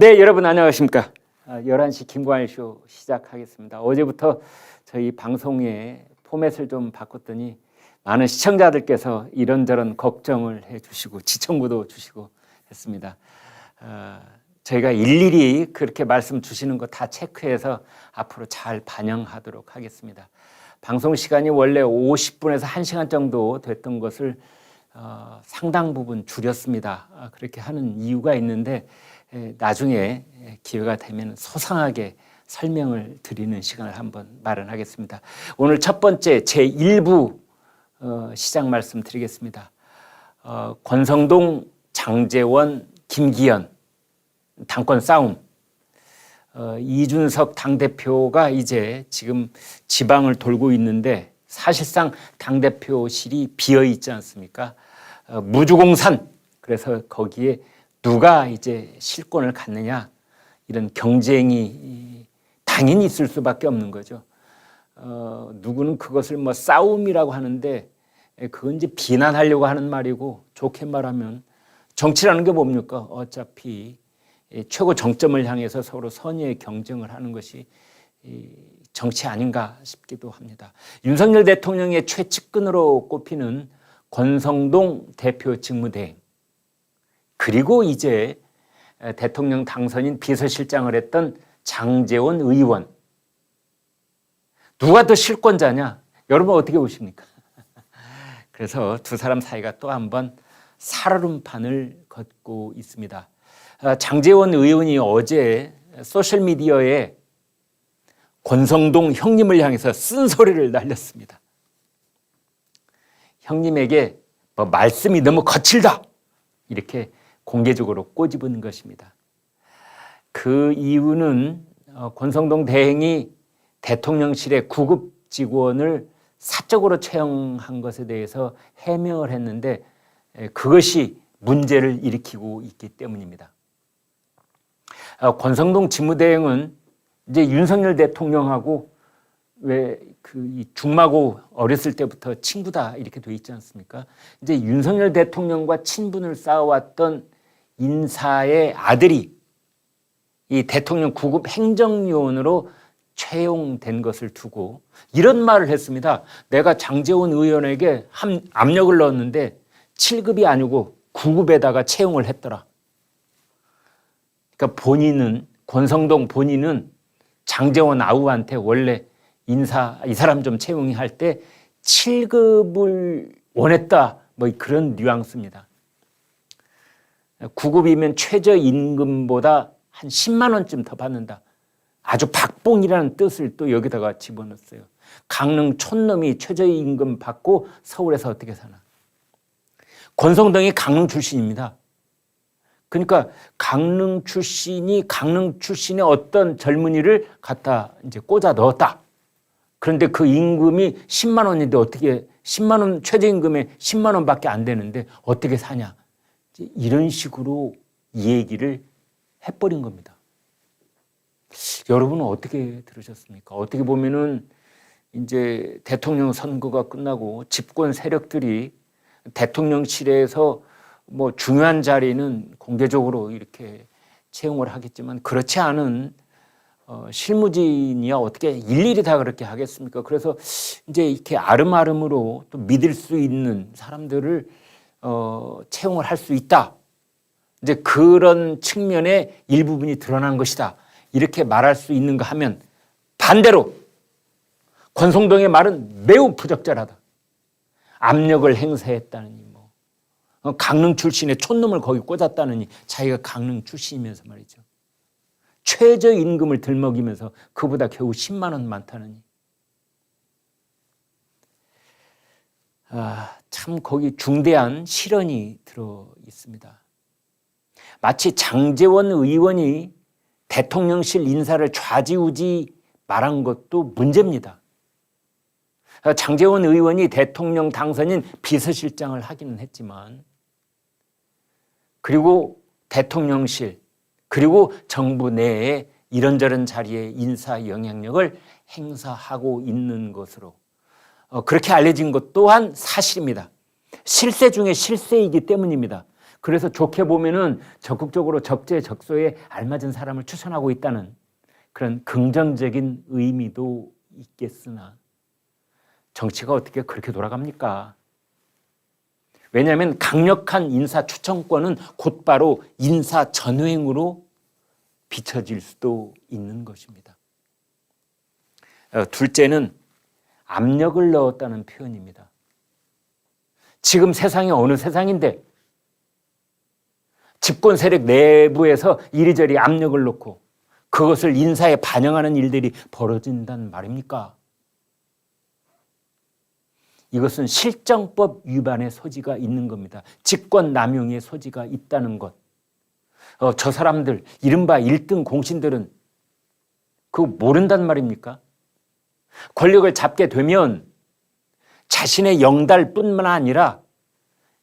네, 여러분 안녕하십니까. 11시 김광일 쇼 시작하겠습니다. 어제부터 저희 방송의 포맷을 좀 바꿨더니 많은 시청자들께서 이런저런 걱정을 해주시고 지청구도 주시고 했습니다. 저희가 일일이 그렇게 말씀 주시는 거 다 체크해서 앞으로 잘 반영하도록 하겠습니다. 방송 시간이 원래 50분에서 1시간 정도 됐던 것을 상당 부분 줄였습니다. 그렇게 하는 이유가 있는데 나중에 기회가 되면 소상하게 설명을 드리는 시간을 한번 마련하겠습니다. 오늘 첫 번째 제1부 시작 말씀 드리겠습니다. 권성동, 장제원, 김기현 당권 싸움. 이준석 당대표가 이제 지금 지방을 돌고 있는데 사실상 당대표실이 비어 있지 않습니까? 무주공산. 그래서 거기에 누가 이제 실권을 갖느냐 이런 경쟁이 당연히 있을 수밖에 없는 거죠. 누구는 그것을 뭐 싸움이라고 하는데 그건 이제 비난하려고 하는 말이고 좋게 말하면 정치라는 게 뭡니까? 어차피 최고 정점을 향해서 서로 선의의 경쟁을 하는 것이 정치 아닌가 싶기도 합니다. 윤석열 대통령의 최측근으로 꼽히는 권성동 대표 직무대행 그리고 이제 대통령 당선인 비서실장을 했던 장제원 의원 누가 더 실권자냐? 여러분 어떻게 보십니까? 그래서 두 사람 사이가 또 한번 살얼음판을 걷고 있습니다. 장제원 의원이 어제 소셜미디어에 권성동 형님을 향해서 쓴소리를 날렸습니다. 형님에게 뭐 말씀이 너무 거칠다 이렇게 공개적으로 꼬집은 것입니다. 그 이유는 권성동 대행이 대통령실의 구급 직원을 사적으로 채용한 것에 대해서 해명을 했는데 그것이 문제를 일으키고 있기 때문입니다. 권성동 직무대행은 이제 윤석열 대통령하고 왜 그 중마고 어렸을 때부터 친구다 이렇게 돼 있지 않습니까? 이제 윤석열 대통령과 친분을 쌓아왔던 인사의 아들이 이 대통령 구급 행정요원으로 채용된 것을 두고 이런 말을 했습니다. 내가 장제원 의원에게 압력을 넣었는데 7급이 아니고 9급에다가 채용을 했더라. 그러니까 본인은 권성동 본인은 장제원 아우한테 원래 인사 이 사람 좀 채용이 할 때 7급을 원했다 뭐 그런 뉘앙스입니다. 9급이면 최저임금보다 한 10만 원쯤 더 받는다. 아주 박봉이라는 뜻을 또 여기다가 집어넣었어요. 강릉 촌놈이 최저임금 받고 서울에서 어떻게 사나. 권성동이 강릉 출신입니다. 그러니까 강릉 출신의 어떤 젊은이를 갖다 이제 꽂아 넣었다. 그런데 그 임금이 10만 원인데 어떻게 10만 원 최저임금에 10만 원밖에 안 되는데 어떻게 사냐. 이런 식으로 이 얘기를 해버린 겁니다. 여러분은 어떻게 들으셨습니까? 어떻게 보면은 이제 대통령 선거가 끝나고 집권 세력들이 대통령실에서 뭐 중요한 자리는 공개적으로 이렇게 채용을 하겠지만 그렇지 않은 실무진이야 어떻게 일일이 다 그렇게 하겠습니까? 그래서 이제 이렇게 아름아름으로 또 믿을 수 있는 사람들을 채용을 할 수 있다. 이제 그런 측면의 일부분이 드러난 것이다. 이렇게 말할 수 있는가 하면 반대로 권성동의 말은 매우 부적절하다. 압력을 행사했다느니 뭐 강릉 출신의 촌놈을 거기 꽂았다느니 자기가 강릉 출신이면서 말이죠. 최저임금을 들먹이면서 그보다 겨우 10만 원 많다느니. 참 거기 중대한 실언이 들어 있습니다. 마치 장제원 의원이 대통령실 인사를 좌지우지 말한 것도 문제입니다. 장제원 의원이 대통령 당선인 비서실장을 하기는 했지만 그리고 대통령실 그리고 정부 내에 이런저런 자리에 인사 영향력을 행사하고 있는 것으로 그렇게 알려진 것 또한 사실입니다. 실세 중에 실세이기 때문입니다. 그래서 좋게 보면은 적극적으로 적재적소에 알맞은 사람을 추천하고 있다는 그런 긍정적인 의미도 있겠으나 정치가 어떻게 그렇게 돌아갑니까? 왜냐하면 강력한 인사 추천권은 곧바로 인사 전횡으로 비춰질 수도 있는 것입니다. 둘째는 압력을 넣었다는 표현입니다. 지금 세상이 어느 세상인데 집권 세력 내부에서 이리저리 압력을 넣고 그것을 인사에 반영하는 일들이 벌어진단 말입니까? 이것은 실정법 위반의 소지가 있는 겁니다. 직권 남용의 소지가 있다는 것. 저 사람들 이른바 1등 공신들은 그거 모른단 말입니까? 권력을 잡게 되면 자신의 영달뿐만 아니라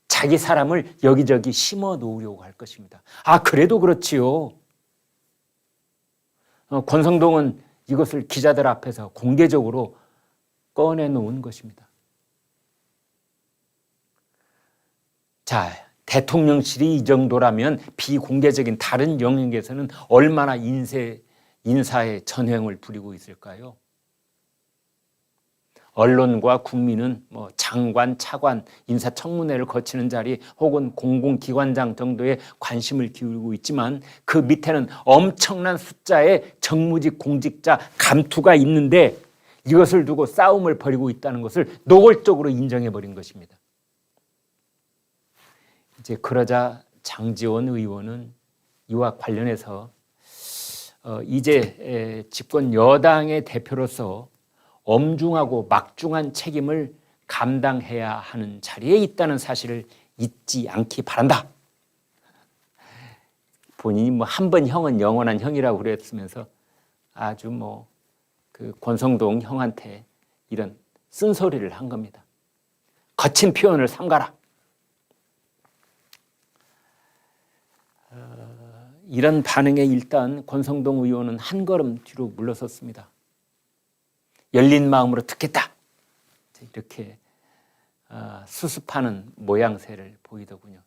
자기 사람을 여기저기 심어 놓으려고 할 것입니다. 그래도 그렇지요. 권성동은 이것을 기자들 앞에서 공개적으로 꺼내놓은 것입니다. 자, 대통령실이 이 정도라면 비공개적인 다른 영역에서는 얼마나 인사의 전횡을 부리고 있을까요? 언론과 국민은 장관, 차관, 인사청문회를 거치는 자리 혹은 공공기관장 정도의 관심을 기울이고 있지만 그 밑에는 엄청난 숫자의 정무직 공직자 감투가 있는데 이것을 두고 싸움을 벌이고 있다는 것을 노골적으로 인정해버린 것입니다. 이제 그러자 장제원 의원은 이와 관련해서 이제 집권 여당의 대표로서 엄중하고 막중한 책임을 감당해야 하는 자리에 있다는 사실을 잊지 않기 바란다. 본인이 한 번 형은 영원한 형이라고 그랬으면서 아주 그 권성동 형한테 이런 쓴소리를 한 겁니다. 거친 표현을 삼가라. 이런 반응에 일단 권성동 의원은 한 걸음 뒤로 물러섰습니다. 열린 마음으로 듣겠다. 이렇게 수습하는 모양새를 보이더군요.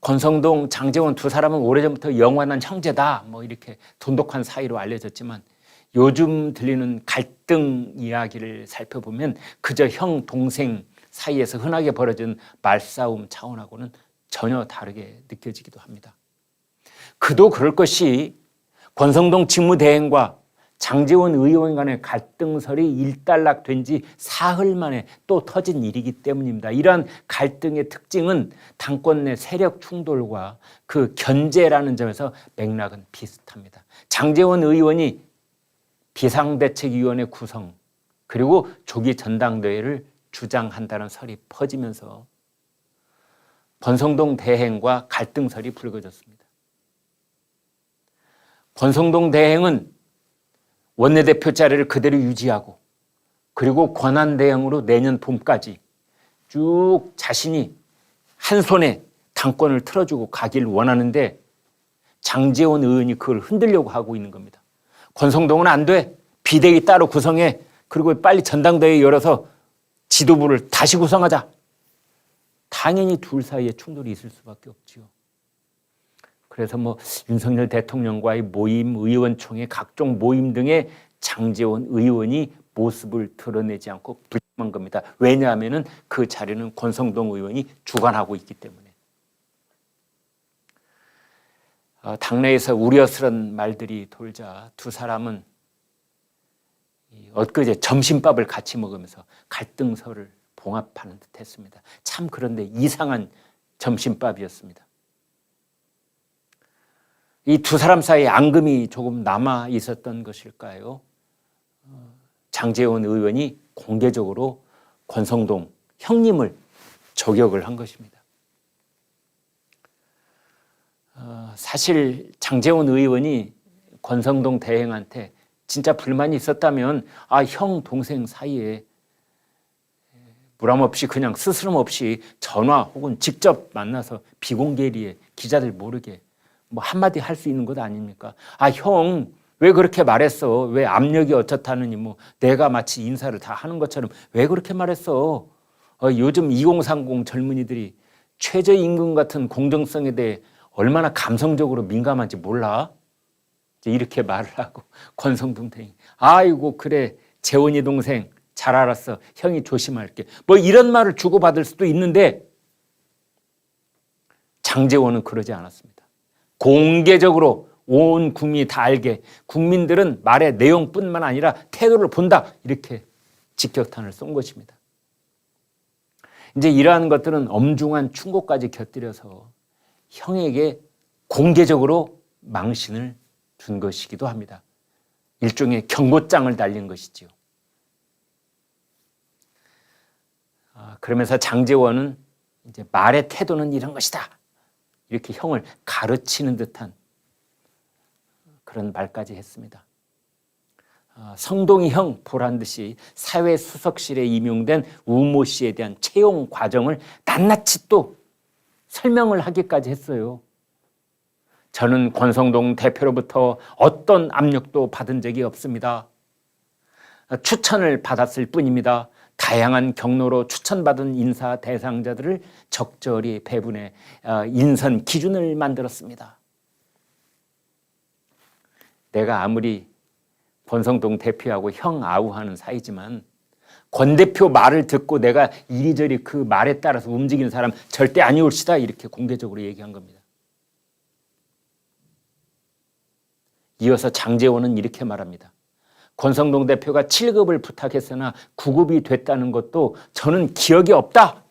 권성동, 장제원 두 사람은 오래전부터 영원한 형제다. 이렇게 돈독한 사이로 알려졌지만 요즘 들리는 갈등 이야기를 살펴보면 그저 형, 동생 사이에서 흔하게 벌어지는 말싸움 차원하고는 전혀 다르게 느껴지기도 합니다. 그도 그럴 것이 권성동 직무대행과 장제원 의원 간의 갈등설이 일단락된 지 사흘 만에 또 터진 일이기 때문입니다. 이러한 갈등의 특징은 당권 내 세력 충돌과 그 견제라는 점에서 맥락은 비슷합니다. 장제원 의원이 비상대책위원회 구성 그리고 조기 전당대회를 주장한다는 설이 퍼지면서 권성동 대행과 갈등설이 불거졌습니다. 권성동 대행은 원내대표 자리를 그대로 유지하고 그리고 권한대행으로 내년 봄까지 쭉 자신이 한 손에 당권을 틀어주고 가길 원하는데 장제원 의원이 그걸 흔들려고 하고 있는 겁니다. 권성동은 안 돼. 비대위 따로 구성해. 그리고 빨리 전당대회 열어서 지도부를 다시 구성하자. 당연히 둘 사이에 충돌이 있을 수밖에 없지요. 그래서 윤석열 대통령과의 모임, 의원총회, 각종 모임 등의 장제원 의원이 모습을 드러내지 않고 불참한 겁니다. 왜냐하면 그 자리는 권성동 의원이 주관하고 있기 때문에. 당내에서 우려스러운 말들이 돌자 두 사람은 엊그제 점심밥을 같이 먹으면서 갈등설을 봉합하는 듯 했습니다. 참 그런데 이상한 점심밥이었습니다. 이 두 사람 사이에 앙금이 조금 남아 있었던 것일까요? 장제원 의원이 공개적으로 권성동 형님을 저격을 한 것입니다. 사실 장제원 의원이 권성동 대행한테 진짜 불만이 있었다면 형 동생 사이에 무람없이 그냥 스스럼 없이 전화 혹은 직접 만나서 비공개리에 기자들 모르게 한마디 할 수 있는 것 아닙니까? 형 왜 그렇게 말했어? 왜 압력이 어쩌다느니 내가 마치 인사를 다 하는 것처럼 왜 그렇게 말했어? 요즘 2030 젊은이들이 최저임금 같은 공정성에 대해 얼마나 감성적으로 민감한지 몰라? 이렇게 말을 하고 권성동 대행이 아이고 그래 재원이 동생 잘 알았어 형이 조심할게 뭐 이런 말을 주고받을 수도 있는데 장제원은 그러지 않았습니다. 공개적으로 온 국민이 다 알게 국민들은 말의 내용뿐만 아니라 태도를 본다 이렇게 직격탄을 쏜 것입니다. 이제 이러한 것들은 엄중한 충고까지 곁들여서 형에게 공개적으로 망신을 준 것이기도 합니다. 일종의 경고장을 달린 것이지요. 그러면서 장제원은 이제 말의 태도는 이런 것이다. 이렇게 형을 가르치는 듯한 그런 말까지 했습니다. 성동이 형 보란 듯이 사회수석실에 임용된 우모 씨에 대한 채용 과정을 낱낱이 또 설명을 하기까지 했어요. 저는 권성동 대표로부터 어떤 압력도 받은 적이 없습니다. 추천을 받았을 뿐입니다. 다양한 경로로 추천받은 인사 대상자들을 적절히 배분해 인선 기준을 만들었습니다. 내가 아무리 권성동 대표하고 형 아우하는 사이지만 권 대표 말을 듣고 내가 이리저리 그 말에 따라서 움직이는 사람 절대 아니올시다 이렇게 공개적으로 얘기한 겁니다. 이어서 장제원은 이렇게 말합니다. 권성동 대표가 7급을 부탁했으나 9급이 됐다는 것도 저는 기억이 없다.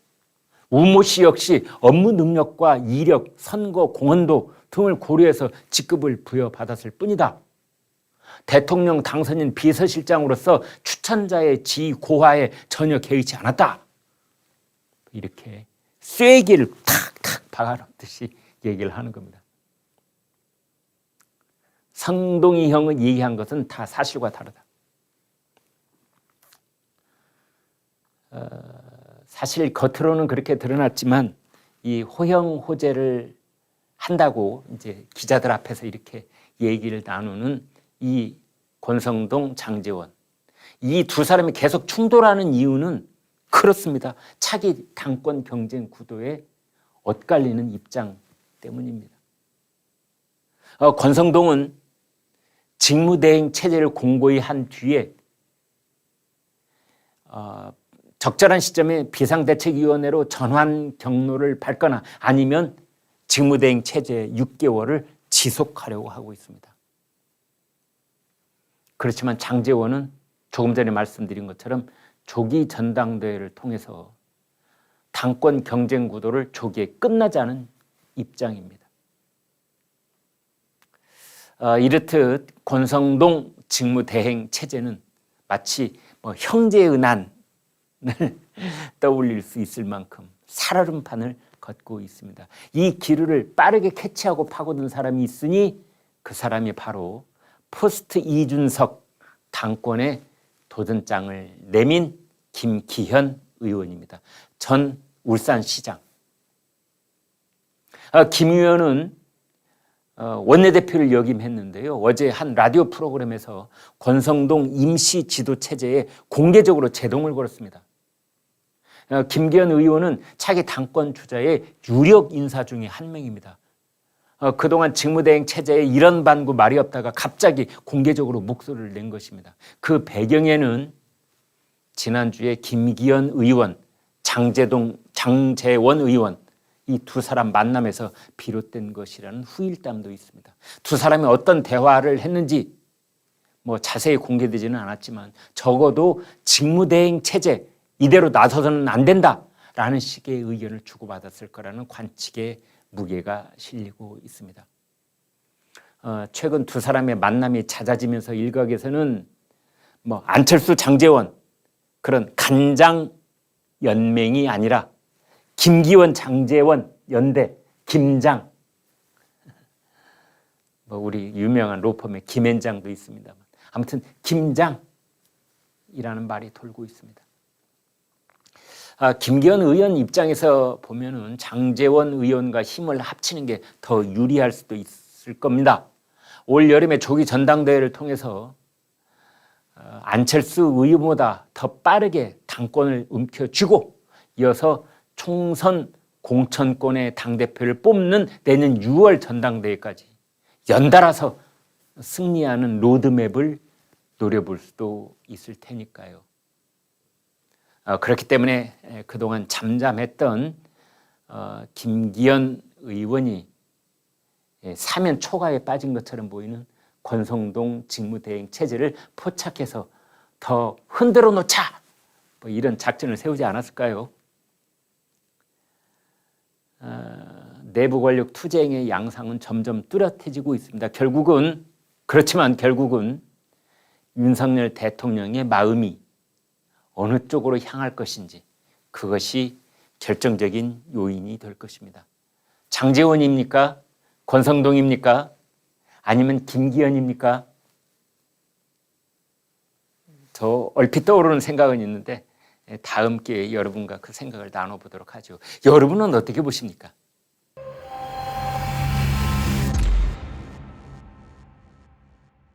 우모 씨 역시 업무 능력과 이력, 선거, 공헌도 등을 고려해서 직급을 부여받았을 뿐이다. 대통령 당선인 비서실장으로서 추천자의 지위 고하에 전혀 개의치 않았다. 이렇게 쐐기를 탁탁 박아놓듯이 얘기를 하는 겁니다. 성동이 형은 얘기한 것은 다 사실과 다르다. 사실 겉으로는 그렇게 드러났지만 이 호형호재를 한다고 이제 기자들 앞에서 이렇게 얘기를 나누는 이 권성동, 장제원 이 두 사람이 계속 충돌하는 이유는 그렇습니다. 차기 당권 경쟁 구도에 엇갈리는 입장 때문입니다. 권성동은 직무대행 체제를 공고히 한 뒤에 적절한 시점에 비상대책위원회로 전환 경로를 밟거나 아니면 직무대행 체제 6개월을 지속하려고 하고 있습니다. 그렇지만 장제원은 조금 전에 말씀드린 것처럼 조기 전당대회를 통해서 당권 경쟁 구도를 조기에 끝나자는 입장입니다. 이렇듯 권성동 직무대행 체제는 마치 형제의 난을 떠올릴 수 있을 만큼 살얼음판을 걷고 있습니다. 이 기류를 빠르게 캐치하고 파고든 사람이 있으니 그 사람이 바로 포스트 이준석 당권의 도전장을 내민 김기현 의원입니다. 전 울산시장. 김 의원은 원내대표를 역임했는데요. 어제 한 라디오 프로그램에서 권성동 임시지도체제에 공개적으로 제동을 걸었습니다. 김기현 의원은 차기 당권 주자의 유력 인사 중에 한 명입니다. 그동안 직무대행 체제에 이런 반구 말이 없다가 갑자기 공개적으로 목소리를 낸 것입니다. 그 배경에는 지난주에 김기현 의원, 장제원 의원 이 두 사람 만남에서 비롯된 것이라는 후일담도 있습니다. 두 사람이 어떤 대화를 했는지 자세히 공개되지는 않았지만 적어도 직무대행 체제 이대로 나서서는 안 된다라는 식의 의견을 주고받았을 거라는 관측의 무게가 실리고 있습니다. 최근 두 사람의 만남이 잦아지면서 일각에서는 안철수, 장제원 그런 간장 연맹이 아니라 김기원, 장제원 연대 김장 우리 유명한 로펌의 김앤장도 있습니다만 아무튼 김장이라는 말이 돌고 있습니다. 김기현 의원 입장에서 보면은 장제원 의원과 힘을 합치는 게 더 유리할 수도 있을 겁니다. 올 여름에 조기 전당대회를 통해서 안철수 의원보다 더 빠르게 당권을 움켜쥐고 이어서 총선 공천권의 당대표를 뽑는 내년 6월 전당대회까지 연달아서 승리하는 로드맵을 노려볼 수도 있을 테니까요. 그렇기 때문에 그동안 잠잠했던 김기현 의원이 사면 초과에 빠진 것처럼 보이는 권성동 직무대행 체제를 포착해서 더 흔들어 놓자, 뭐 이런 작전을 세우지 않았을까요? 내부 권력 투쟁의 양상은 점점 뚜렷해지고 있습니다. 그렇지만 결국은 윤석열 대통령의 마음이 어느 쪽으로 향할 것인지, 그것이 결정적인 요인이 될 것입니다. 장제원입니까? 권성동입니까? 아니면 김기현입니까? 저 얼핏 떠오르는 생각은 있는데 다음 기회에 여러분과 그 생각을 나눠보도록 하죠. 여러분은 어떻게 보십니까?